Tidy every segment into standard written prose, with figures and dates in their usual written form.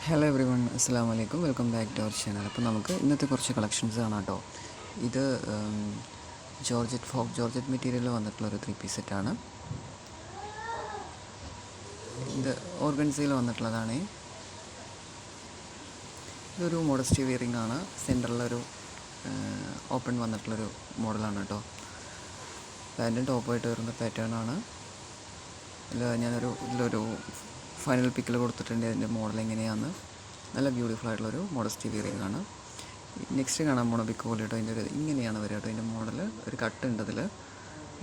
Hello every one, അസ്സാം വലൈക്കും. Welcome back to our channel. അപ്പോൾ നമുക്ക് ഇന്നത്തെ കുറച്ച് കളക്ഷൻസ് കാണാം കേട്ടോ. ഇത് ജോർജറ്റ് മെറ്റീരിയലിൽ വന്നിട്ടുള്ളൊരു 3 പീസ് സെറ്റാണ്. ഇത് ഓർഗൻസയിൽ വന്നിട്ടുള്ളതാണ്. ഇതൊരു മോഡസ്റ്റി വിയറിംഗ് ആണ്. സെൻറ്ററിലൊരു ഓപ്പൺ വന്നിട്ടുള്ളൊരു മോഡലാണ് കേട്ടോ. പാൻറ്റും ടോപ്പായിട്ട് വരുന്ന പാറ്റേൺ ആണ്. ഇതിലൊരു ഫൈനൽ പിക്കിൽ കൊടുത്തിട്ടുണ്ട് അതിൻ്റെ മോഡൽ എങ്ങനെയാണെന്ന്. നല്ല ബ്യൂട്ടിഫുൾ ആയിട്ടുള്ളൊരു മോഡസ്റ്റി വിയറിംഗ് ആണ്. നെക്സ്റ്റ് കാണാൻ പോണ പിക്ക് പോലെ കേട്ടോ. ഇതിൻ്റെ ഇങ്ങനെയാണ് വരിക കേട്ടോ. ഇതിൻ്റെ മോഡൽ ഒരു കട്ടുണ്ട് അതിൽ.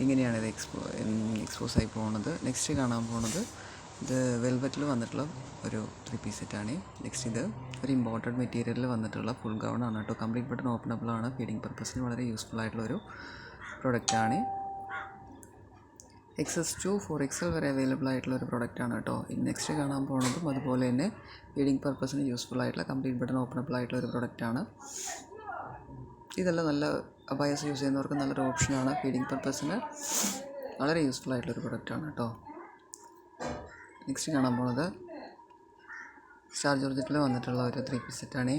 ഇങ്ങനെയാണ് ഇത് എക്സ്പോസ് ആയി പോകുന്നത്. നെക്സ്റ്റ് കാണാൻ പോകുന്നത് ഇത് വെൽവെറ്റിൽ വന്നിട്ടുള്ള ഒരു 3 പീസ് സെറ്റാണ്. നെക്സ്റ്റ് ഇത് ഒരു ഇമ്പോർട്ടഡ് മെറ്റീരിയലിൽ വന്നിട്ടുള്ള ഫുൾ ഗൗൺ ആണ് കേട്ടോ. കംപ്ലീറ്റ് ബട്ടൺ ഓപ്പണബിൾ ആണ്. ഫീഡിങ് പർപ്പസിന് വളരെ യൂസ്ഫുൾ ആയിട്ടുള്ളൊരു പ്രൊഡക്റ്റാണ്. XS to 4XL വരെ അവൈലബിൾ ആയിട്ടുള്ള ഒരു പ്രൊഡക്റ്റാണ് കേട്ടോ. നെക്സ്റ്റ് കാണാൻ പോകുന്നതും അതുപോലെ തന്നെ ഫീഡിങ് പർപ്പസിന് യൂസ്ഫുൾ ആയിട്ടുള്ള കംപ്ലീറ്റ് ബട്ടൺ ഓപ്പണബിൾ ആയിട്ടുള്ള ഒരു പ്രൊഡക്റ്റാണ്. ഇതെല്ലാം നല്ല അബായസ് യൂസ് ചെയ്യുന്നവർക്ക് നല്ലൊരു ഓപ്ഷനാണ്. ഫീഡിങ് പർപ്പസിന് വളരെ യൂസ്ഫുൾ ആയിട്ടുള്ളൊരു പ്രൊഡക്റ്റാണ് കേട്ടോ. നെക്സ്റ്റ് കാണാൻ പോകുന്നത് സ്റ്റാർ ജോർജറ്റിൽ വന്നിട്ടുള്ള ഒരു 3 പീസ് സെറ്റാണ്.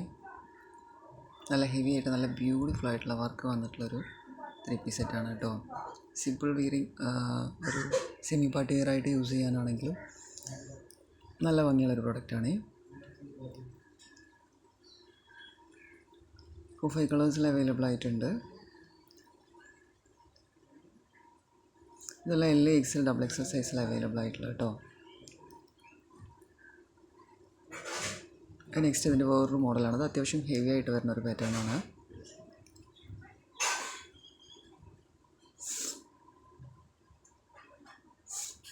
നല്ല ഹെവി ആയിട്ട് നല്ല ബ്യൂട്ടിഫുൾ ആയിട്ടുള്ള വർക്ക് വന്നിട്ടുള്ളൊരു 3 പീസ് സെറ്റാണ് കേട്ടോ. സിമ്പിൾ വിയറിങ് ഒരു സെമി പാർട്ടി വെയർ ആയിട്ട് യൂസ് ചെയ്യാനാണെങ്കിലും നല്ല ഭംഗിയുള്ളൊരു പ്രൊഡക്റ്റാണ്. 5 കളേഴ്സിൽ അവൈലബിൾ ആയിട്ടുണ്ട്. ഇതെല്ലാം L, XL, XXL സൈസിൽ അവൈലബിൾ ആയിട്ടുള്ള കേട്ടോ. നെക്സ്റ്റ് ഇതിൻ്റെ വേറൊരു മോഡലാണ്. അത് അത്യാവശ്യം ഹെവി ആയിട്ട് വരുന്ന ഒരു പാറ്റേൺ ആണ്.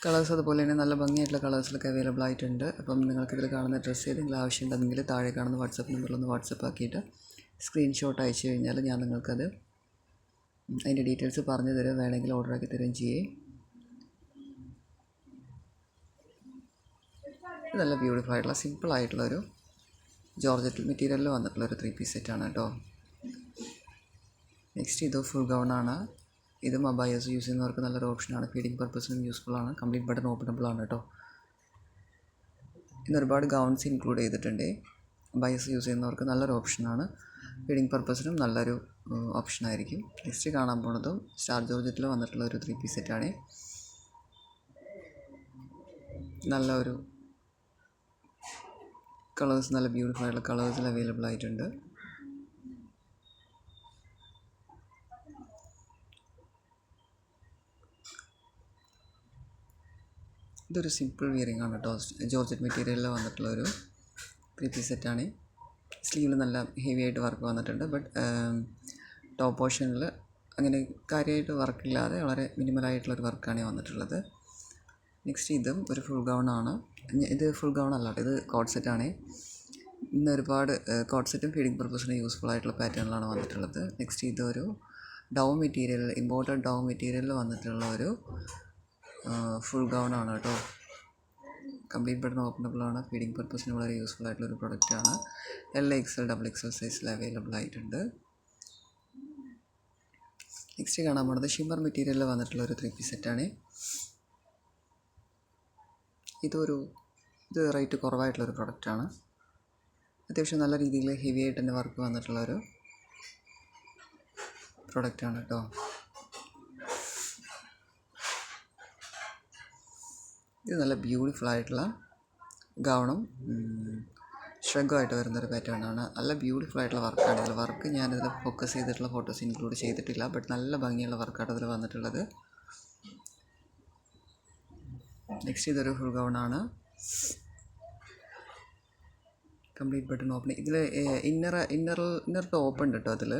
കളേഴ്സ് അതുപോലെ തന്നെ നല്ല ഭംഗിയായിട്ടുള്ള കളേഴ്സിലൊക്കെ അവൈലബിൾ ആയിട്ടുണ്ട്. അപ്പം നിങ്ങൾക്കിതിൽ കാണുന്ന ഡ്രസ്സ് ഏതെങ്കിലും ആവശ്യമുണ്ടെങ്കിൽ താഴെ കാണുന്ന വാട്സപ്പ് നമ്പറിലൊന്ന് വാട്സപ്പ് ആക്കിയിട്ട് സ്ക്രീൻഷോട്ട് അയച്ചു കഴിഞ്ഞാൽ ഞാൻ നിങ്ങൾക്കത് അതിൻ്റെ ഡീറ്റെയിൽസ് പറഞ്ഞു തരും. വേണമെങ്കിൽ ഓർഡർ ആക്കി തരുകയും ചെയ്യേ. ഇത് നല്ല ബ്യൂട്ടിഫുൾ ആയിട്ടുള്ള സിമ്പിൾ ആയിട്ടുള്ളൊരു ജോർജറ്റ് മെറ്റീരിയലിൽ വന്നിട്ടുള്ളൊരു 3 പീസ് സെറ്റാണ് കേട്ടോ. നെക്സ്റ്റ് ഇത് ഫുൾ ഗൗൺ ആണ്. ഇതും അബായസ് യൂസ് ചെയ്യുന്നവർക്ക് നല്ലൊരു ഓപ്ഷനാണ്. ഫീഡിങ് പർപ്പസിനും യൂസ്ഫുൾ ആണ്. കംപ്ലീറ്റ് ബട്ടൺ ഓപ്പണബിൾ ആണ് കേട്ടോ. ഇന്ന് ഒരുപാട് ഗൗൺസ് ഇൻക്ലൂഡ് ചെയ്തിട്ടുണ്ട്. അബായസ് യൂസ് ചെയ്യുന്നവർക്ക് നല്ലൊരു ഓപ്ഷനാണ്. ഫീഡിങ് പർപ്പസിനും നല്ലൊരു ഓപ്ഷനായിരിക്കും. നെക്സ്റ്റ് കാണാൻ പോകുന്നതും സ്റ്റാർ ജോർജറ്റിൽ വന്നിട്ടുള്ള ഒരു 3 പീസ് സെറ്റാണ്. നല്ല ഒരു കളേഴ്സ്, നല്ല ബ്യൂട്ടിഫുൾ ആയിട്ടുള്ള കളേഴ്സിൽ അവൈലബിൾ ആയിട്ടുണ്ട്. ഇതൊരു സിമ്പിൾ വിയറിംഗ് ആണ് കേട്ടോ. ജോർജറ്റ് മെറ്റീരിയലിൽ വന്നിട്ടുള്ള ഒരു 3 പീസ് സെറ്റാണ്. സ്ലീവിൽ നല്ല ഹെവി ആയിട്ട് വർക്ക് വന്നിട്ടുണ്ട്. ബട്ട് ടോപ്പ് പോർഷനിൽ അങ്ങനെ കാര്യമായിട്ട് വർക്കില്ലാതെ വളരെ മിനിമലായിട്ടുള്ളൊരു വർക്കാണ് വന്നിട്ടുള്ളത്. നെക്സ്റ്റ് ഇതും ഒരു ഫുൾ ഗൗൺ ആണ്. ഇത് ഫുൾ ഗൗൺ അല്ല കേട്ടോ, ഇത് കോട്ട് സെറ്റാണ്. ഇന്ന് ഒരുപാട് കോട്ട് സെറ്റും ഫീഡിങ് പർപ്പസിന് യൂസ്ഫുൾ ആയിട്ടുള്ള പാറ്റേണിലാണ് വന്നിട്ടുള്ളത്. നെക്സ്റ്റ് ഇതൊരു ഡൗൺ മെറ്റീരിയൽ, ഇമ്പോർട്ടഡ് ഡൗൺ മെറ്റീരിയലിൽ വന്നിട്ടുള്ള ഒരു ഫുൾ ഗൗൺ ആണ് കേട്ടോ. കംപ്ലീറ്റ് ബട്ടൺ ഓപ്പണബിൾ ആണ്. ഫീഡിങ് പർപ്പസിന് വളരെ യൂസ്ഫുൾ ആയിട്ടുള്ളൊരു പ്രൊഡക്റ്റാണ്. L, XL, XXL സൈസിൽ അവൈലബിൾ ആയിട്ടുണ്ട്. നെക്സ്റ്റ് കാണാൻ പോകുന്നത് ഷിമ്മർ മെറ്റീരിയലിൽ വന്നിട്ടുള്ള ഒരു 3 പീസ് സെറ്റാണ്. ഇത് റേറ്റ് കുറവായിട്ടുള്ളൊരു പ്രൊഡക്റ്റാണ്. അത്യാവശ്യം നല്ല രീതിയിൽ ഹെവി ആയിട്ട് തന്നെ വർക്ക് വന്നിട്ടുള്ളൊരു പ്രൊഡക്റ്റാണ് കേട്ടോ. ഇത് നല്ല ബ്യൂട്ടിഫുൾ ആയിട്ടുള്ള ഗൗണും ഷ്രഗുമായിട്ട് വരുന്നൊരു പാറ്റേൺ ആണ്. നല്ല ബ്യൂട്ടിഫുൾ ആയിട്ടുള്ള വർക്കാണ് ഇതിൽ. വർക്ക് ഞാനിതിൽ ഫോക്കസ് ചെയ്തിട്ടുള്ള ഫോട്ടോസ് ഇൻക്ലൂഡ് ചെയ്തിട്ടില്ല. ബട്ട് നല്ല ഭംഗിയുള്ള വർക്കാണ് ഇതിൽ വന്നിട്ടുള്ളത്. നെക്സ്റ്റ് ഇതൊരു full gown complete button open. ഇതിൽ ഇന്നർ ടോപ്പ് ഉണ്ട് കേട്ടോ. അതിൽ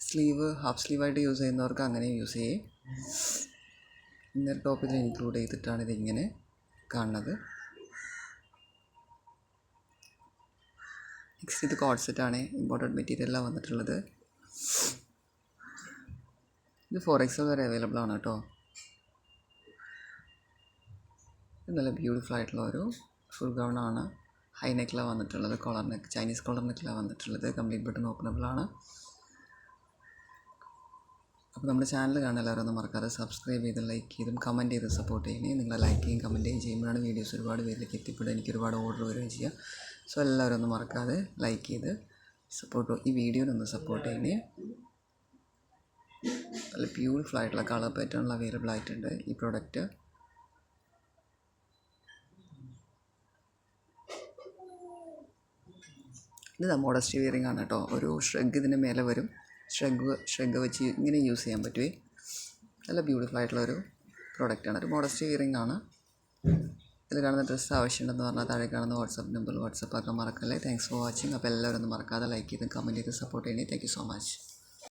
സ്ലീവ് ഹാഫ് സ്ലീവായിട്ട് യൂസ് ചെയ്യുന്നവർക്ക് അങ്ങനെ യൂസ് ചെയ്യേ. ഇന്നർ ടോപ്പ് ഇതിൽ ഇൻക്ലൂഡ് ചെയ്തിട്ടാണ് ഇതിങ്ങനെ കാണുന്നത്. നെക്സ്റ്റ് ഇത് കോട്ട് സെറ്റാണ്. ഇമ്പോർട്ടഡ് മെറ്റീരിയലാണ് വന്നിട്ടുള്ളത്. ഇത് 4XL വരെ അവൈലബിൾ ആണ് കേട്ടോ. ഇത് നല്ല ബ്യൂട്ടിഫുൾ ആയിട്ടുള്ള ഒരു ഫുൾ ഗൗൺ ആണ്. ഹൈ നെക്കിലാണ് വന്നിട്ടുള്ളത്. കോളർ നെക്ക്, ചൈനീസ് കോളർ നെക്കിലാണ് വന്നിട്ടുള്ളത്. കംപ്ലീറ്റ് ബട്ടൺ ഓപ്പണബിൾ ആണ്. അപ്പോൾ നമ്മുടെ ചാനൽ കാണാൻ എല്ലാവരും ഒന്ന് മറക്കാതെ സബ്സ്ക്രൈബ് ചെയ്ത് ലൈക്ക് ചെയ്തും കമൻറ്റ് ചെയ്ത് സപ്പോർട്ട് ചെയ്യണേ. നിങ്ങൾ ലൈക്ക് ചെയ്യും കമൻറ്റ് ചെയ്യുമ്പോഴാണ് വീഡിയോസ് ഒരുപാട് പേരിലേക്ക് എത്തിപ്പെടുക. എനിക്ക് ഒരുപാട് ഓർഡർ വരികയും ചെയ്യുക. സോ എല്ലാവരും ഒന്ന് മറക്കാതെ ലൈക്ക് ചെയ്ത് ഈ വീഡിയോനൊന്ന് സപ്പോർട്ട് ചെയ്യണേ. നല്ല ബ്യൂട്ടിഫുൾ ആയിട്ടുള്ള കളർ പാറ്റേണിൽ അവൈലബിൾ ആയിട്ടുണ്ട് ഈ പ്രോഡക്റ്റ്. ഇത് മോഡസ്റ്റി വിയറിംഗ് ആണ് കേട്ടോ. ഒരു ഷ്രഗ് ഇതിന് മേലെ വരും. ഷ്രഗ് വെച്ച് ഇങ്ങനെ യൂസ് ചെയ്യാൻ പറ്റുമേ. നല്ല ബ്യൂട്ടിഫുൾ ആയിട്ടുള്ളൊരു പ്രോഡക്റ്റാണ്. ഒരു മോഡസ്റ്റി വിയറിംഗ് ആണ്. ഇതിൽ കാണുന്ന ഡ്രസ്സ് ആവശ്യമുണ്ടെന്ന് പറഞ്ഞാൽ താഴെ കാണുന്ന വാട്സപ്പ് നമ്പറിൽ വാട്സപ്പ് ആക്കാൻ മറക്കല്ലേ. Thanks for watching. അപ്പോൾ എല്ലാവരും ഒന്ന് മറക്കാതെ ലൈക്ക് ചെയ്ത് കമൻറ്റ് ചെയ്ത് സപ്പോർട്ട് ചെയ്യണേ. Thank you so much.